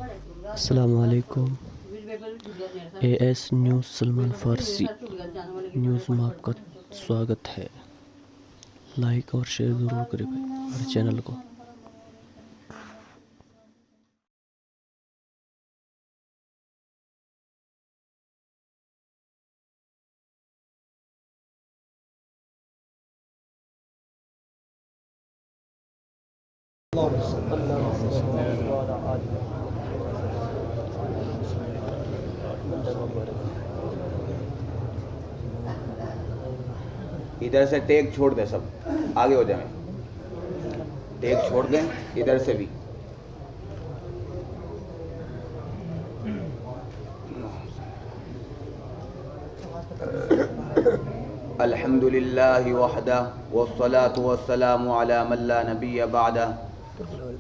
السلام علیکم۔ A S news Salman Farsi news میں آپ کا سواگت ہے۔ لائک اور شیئر ضرور کریں بھائی ہمارے چینل کو۔ ادھر سے ٹیک چھوڑ دیں، سب آگے ہو جائیں، ٹیک چھوڑ دیں ادھر سے بھی۔ الحمد للہ وحدہ والصلاة والسلام علی من لا نبی بعدہ۔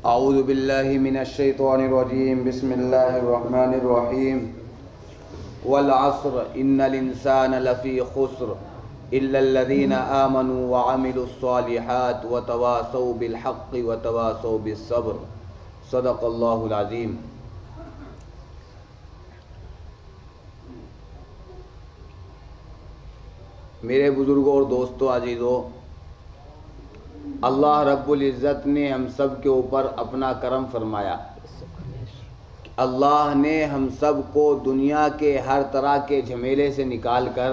اعوذ باللہ من الشیطان الرجیم، بسم اللہ الرحمن الرحیم۔ والعصر ان الانسان لفی خسر الا الذین آمنوا وعملوا الصالحات وتواصوا بالحق وتواصوا بالصبر۔ صدق اللہ العظیم۔ میرے بزرگوں اور دوستوں عزیزوں، اللہ رب العزت نے ہم سب کے اوپر اپنا کرم فرمایا۔ اللہ نے ہم سب کو دنیا کے ہر طرح کے جھمیلے سے نکال کر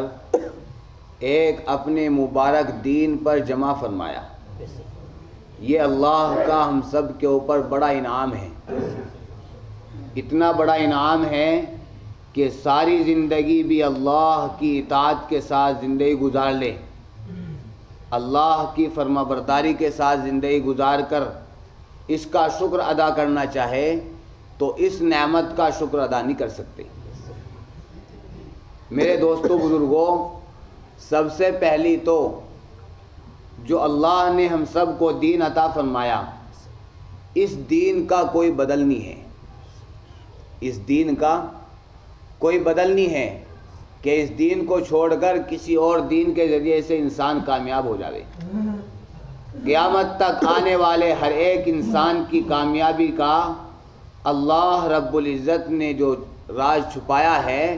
ایک اپنے مبارک دین پر جمع فرمایا۔ یہ اللہ کا ہم سب کے اوپر بڑا انعام ہے۔ اتنا بڑا انعام ہے کہ ساری زندگی بھی اللہ کی اطاعت کے ساتھ زندگی گزار لے، اللہ کی فرما برداری کے ساتھ زندگی گزار کر اس کا شکر ادا کرنا چاہے تو اس نعمت کا شکر ادا نہیں کر سکتے۔ میرے دوستوں بزرگوں، سب سے پہلی تو جو اللہ نے ہم سب کو دین عطا فرمایا، اس دین کا کوئی بدل نہیں ہے۔ اس دین کا کوئی بدل نہیں ہے کہ اس دین کو چھوڑ کر کسی اور دین کے ذریعے سے انسان کامیاب ہو جاوے۔ قیامت تک آنے والے ہر ایک انسان کی کامیابی کا اللہ رب العزت نے جو راز چھپایا ہے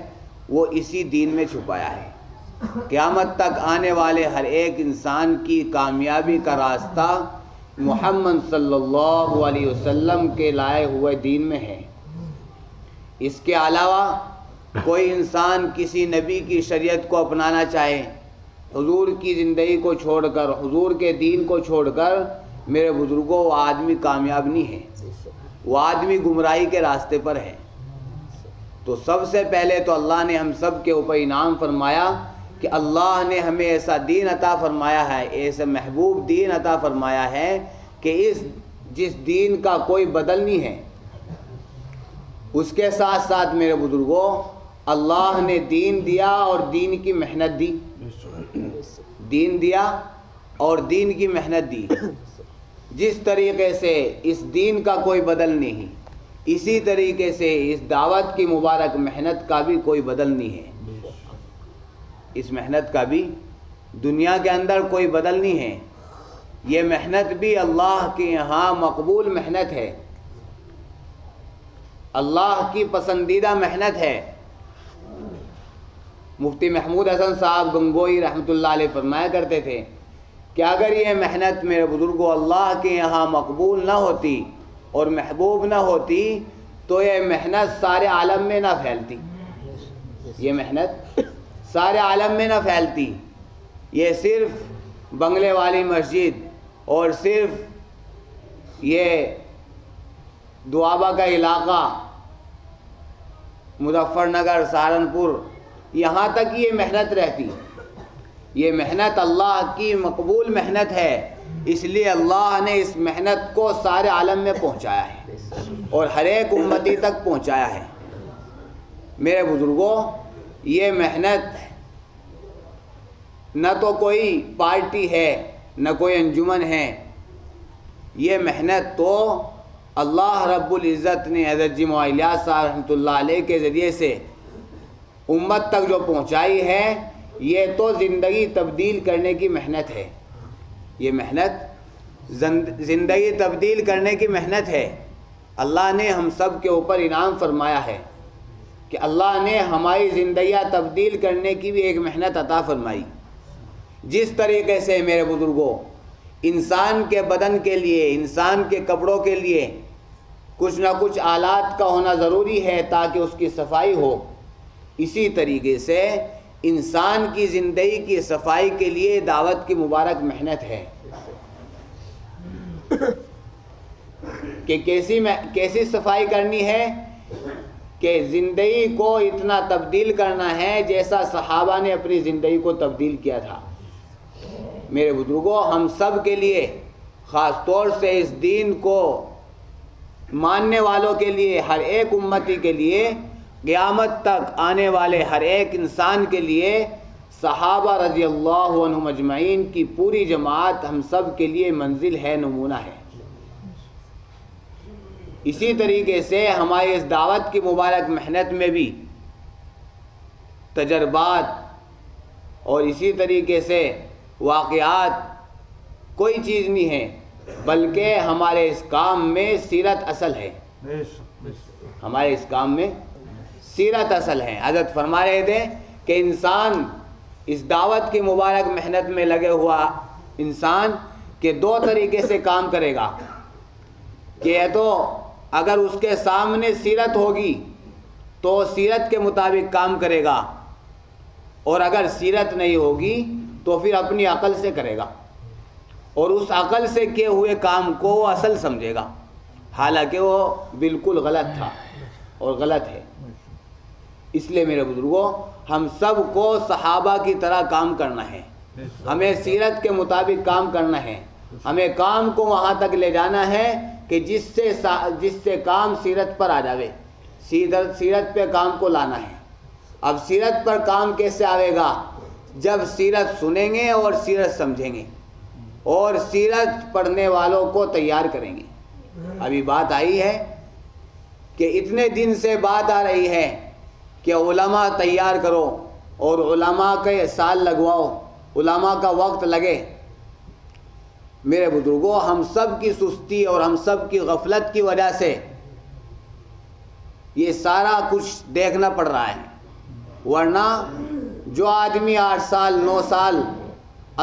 وہ اسی دین میں چھپایا ہے۔ قیامت تک آنے والے ہر ایک انسان کی کامیابی کا راستہ محمد صلی اللہ علیہ وسلم کے لائے ہوئے دین میں ہے۔ اس کے علاوہ کوئی انسان کسی نبی کی شریعت کو اپنانا چاہے، حضور کی زندگی کو چھوڑ کر، حضور کے دین کو چھوڑ کر، میرے بزرگوں، وہ آدمی کامیاب نہیں ہے، وہ آدمی گمراہی کے راستے پر ہے۔ تو سب سے پہلے تو اللہ نے ہم سب کے اوپر انعام فرمایا کہ اللہ نے ہمیں ایسا دین عطا فرمایا ہے، ایسا محبوب دین عطا فرمایا ہے کہ جس دین کا کوئی بدل نہیں ہے۔ اس کے ساتھ ساتھ میرے بزرگوں، اللہ نے دین دیا اور دین کی محنت دی، دین دیا اور دین کی محنت دی۔ جس طریقے سے اس دین کا کوئی بدل نہیں، اسی طریقے سے اس دعوت کی مبارک محنت کا بھی کوئی بدل نہیں ہے۔ اس محنت کا بھی دنیا کے اندر کوئی بدل نہیں ہے۔ یہ محنت بھی اللہ کے یہاں مقبول محنت ہے، اللہ کی پسندیدہ محنت ہے۔ مفتی محمود حسن صاحب گنگوئی رحمۃ اللہ علیہ فرمایا کرتے تھے کہ اگر یہ محنت میرے بزرگوں اللہ کے یہاں مقبول نہ ہوتی اور محبوب نہ ہوتی تو یہ محنت سارے عالم میں نہ پھیلتی، یہ محنت سارے عالم میں نہ پھیلتی۔ یہ صرف بنگلے والی مسجد اور صرف یہ دوآبہ کا علاقہ، مظفر نگر، سہارنپور، یہاں تک یہ محنت رہتی۔ یہ محنت اللہ کی مقبول محنت ہے، اس لیے اللہ نے اس محنت کو سارے عالم میں پہنچایا ہے اور ہر ایک امتی تک پہنچایا ہے۔ میرے بزرگوں، یہ محنت نہ تو کوئی پارٹی ہے نہ کوئی انجمن ہے، یہ محنت تو اللہ رب العزت نے حضرت جی مولانا الیاس صاحب رحمۃ اللہ علیہ کے ذریعے سے امت تک جو پہنچائی ہے، یہ تو زندگی تبدیل کرنے کی محنت ہے۔ یہ محنت زندگی تبدیل کرنے کی محنت ہے۔ اللہ نے ہم سب کے اوپر انعام فرمایا ہے کہ اللہ نے ہماری زندگیاں تبدیل کرنے کی بھی ایک محنت عطا فرمائی. جس طریقے سے میرے بزرگوں انسان کے بدن کے لیے، انسان کے کپڑوں کے لیے کچھ نہ کچھ آلات کا ہونا ضروری ہے تاکہ اس کی صفائی ہو، اسی طریقے سے انسان کی زندگی کی صفائی کے لیے دعوت کی مبارک محنت ہے کہ کیسی صفائی کرنی ہے کہ زندگی کو اتنا تبدیل کرنا ہے جیسا صحابہ نے اپنی زندگی کو تبدیل کیا تھا. میرے بزرگوں ہم سب کے لیے، خاص طور سے اس دین کو ماننے والوں کے لیے، ہر ایک امتی کے لیے، قیامت تک آنے والے ہر ایک انسان کے لیے صحابہ رضی اللہ عنہم اجمعین کی پوری جماعت ہم سب کے لیے منزل ہے، نمونہ ہے. اسی طریقے سے ہماری اس دعوت کی مبارک محنت میں بھی تجربات اور اسی طریقے سے واقعات کوئی چیز نہیں ہے، بلکہ ہمارے اس کام میں سیرت اصل ہے. ہمارے اس کام میں سیرت اصل ہے. حضرت فرما رہے تھے کہ انسان اس دعوت کی مبارک محنت میں لگے ہوا انسان کے دو طریقے سے کام کرے گا کہ تو اگر اس کے سامنے سیرت ہوگی تو سیرت کے مطابق کام کرے گا، اور اگر سیرت نہیں ہوگی تو پھر اپنی عقل سے کرے گا، اور اس عقل سے کیے ہوئے کام کو وہ اصل سمجھے گا، حالانکہ وہ بالکل غلط تھا اور غلط ہے. اس لیے میرے بزرگوں ہم سب کو صحابہ کی طرح کام کرنا ہے، ہمیں سیرت کے مطابق کام کرنا ہے، ہمیں کام کو وہاں تک لے جانا ہے کہ جس سے کام سیرت پر آ جاوے، سیرت پہ کام کو لانا ہے. اب سیرت پر کام کیسے آئے گا؟ جب سیرت سنیں گے اور سیرت سمجھیں گے اور سیرت پڑھنے والوں کو تیار کریں گے. ابھی بات آئی ہے کہ اتنے دن سے بات آ رہی ہے کہ علماء تیار کرو اور علماء کے سال لگواؤ، علماء کا وقت لگے. میرے بزرگوں ہم سب کی سستی اور ہم سب کی غفلت کی وجہ سے یہ سارا کچھ دیکھنا پڑ رہا ہے، ورنہ جو آدمی 8 سال 9 سال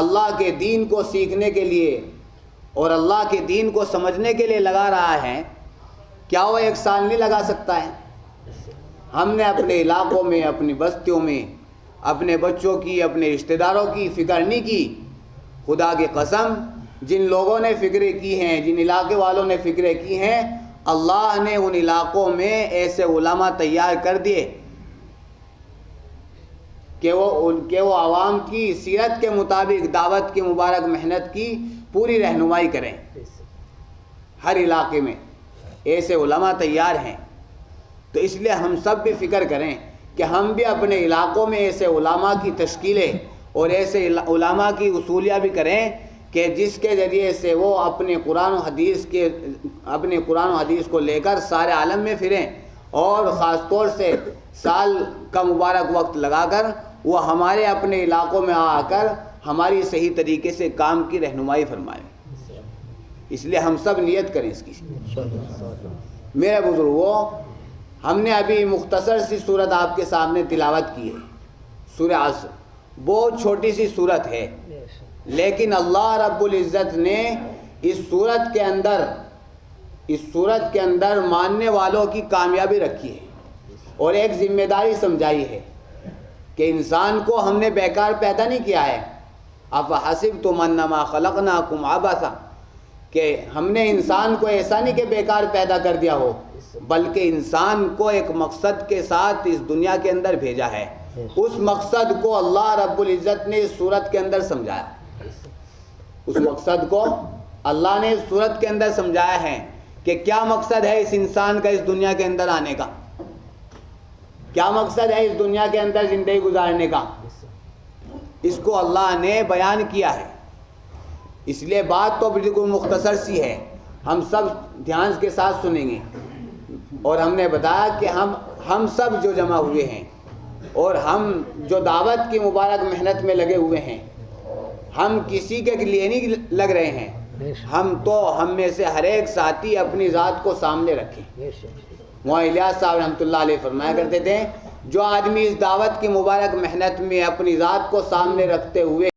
اللہ کے دین کو سیکھنے کے لیے اور اللہ کے دین کو سمجھنے کے لیے لگا رہا ہے، کیا وہ 1 سال نہیں لگا سکتا ہے؟ ہم نے اپنے علاقوں میں، اپنی بستیوں میں، اپنے بچوں کی، اپنے رشتہ داروں کی فکر نہیں کی. خدا کی قسم جن لوگوں نے فکریں کی ہیں، جن علاقے والوں نے فکریں کی ہیں، اللہ نے ان علاقوں میں ایسے علماء تیار کر دیے کہ وہ عوام کی سیرت کے مطابق دعوت کی مبارک محنت کی پوری رہنمائی کریں. ہر علاقے میں ایسے علماء تیار ہیں. تو اس لیے ہم سب بھی فکر کریں کہ ہم بھی اپنے علاقوں میں ایسے علماء کی تشکیلیں اور ایسے علماء کی اصولیہ بھی کریں کہ جس کے ذریعے سے وہ اپنے قرآن و حدیث کو لے کر سارے عالم میں پھریں، اور خاص طور سے سال کا مبارک وقت لگا کر وہ ہمارے اپنے علاقوں میں آ کر ہماری صحیح طریقے سے کام کی رہنمائی فرمائیں. اس لیے ہم سب نیت کریں اس کی. میرے بزرگوں ہم نے ابھی مختصر سی صورت آپ کے سامنے تلاوت کی ہے، سورہ عصر. بہت چھوٹی سی صورت ہے، لیکن اللہ رب العزت نے اس صورت کے اندر ماننے والوں کی کامیابی رکھی ہے اور ایک ذمہ داری سمجھائی ہے کہ انسان کو ہم نے بیکار پیدا نہیں کیا ہے. افحسبتم انما خلقناکم عبثا، کہ ہم نے انسان کو ایسا نہیں کہ بیکار پیدا کر دیا ہو، بلکہ انسان کو ایک مقصد کے ساتھ اس دنیا کے اندر بھیجا ہے. اس مقصد کو اللہ رب العزت نے اس صورت کے اندر سمجھایا. اس مقصد کو اللہ نے اس صورت کے اندر سمجھایا ہے کہ کیا مقصد ہے اس انسان کا اس دنیا کے اندر آنے کا، کیا مقصد ہے اس دنیا کے اندر زندگی گزارنے کا. اس کو اللہ نے بیان کیا ہے. اس لیے بات تو بالکل مختصر سی ہے، ہم سب دھیان کے ساتھ سنیں گے. اور ہم نے بتایا کہ ہم سب جو جمع ہوئے ہیں اور ہم جو دعوت کی مبارک محنت میں لگے ہوئے ہیں، ہم کسی کے لیے نہیں لگ رہے ہیں، ہم میں سے ہر ایک ساتھی اپنی ذات کو سامنے رکھیں. مولانا الیاس صاحب رحمۃ اللہ علیہ فرمایا کرتے تھے جو آدمی اس دعوت کی مبارک محنت میں اپنی ذات کو سامنے رکھتے ہوئے